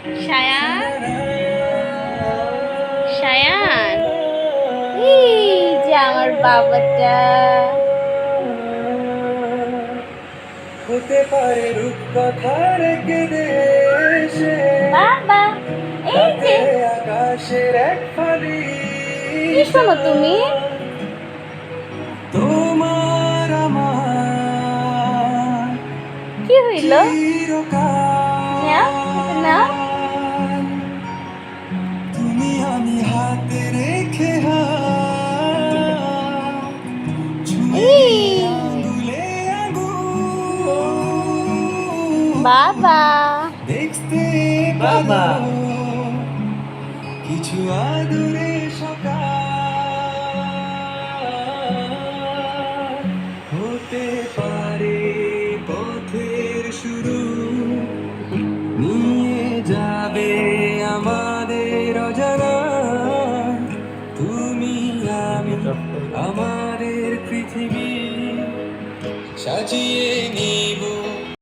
সায়ান, সায়ান, এই যে আমার বাবাটা। হতে পারে রূপকথার দেশে, বাবা, এই যে আকাশের এক ফালি কি শোনো তুমি? তোমার আমার কি হইল? নাও, এটা নাও। চিরকাল। তুমি আমি হাতে রেখে হাত ছুঁয়ে এই গিয়ে আঙুলে আঙুল বাবা, দেখতে বাবা। পাবো কিছু আদুরে সকাল। হতে পারে পথের শুরু, নিয়ে যাবে আমাদের অজানা। তুমি আমি আমাদের পৃথিবী সাজিয়ে নিয়ে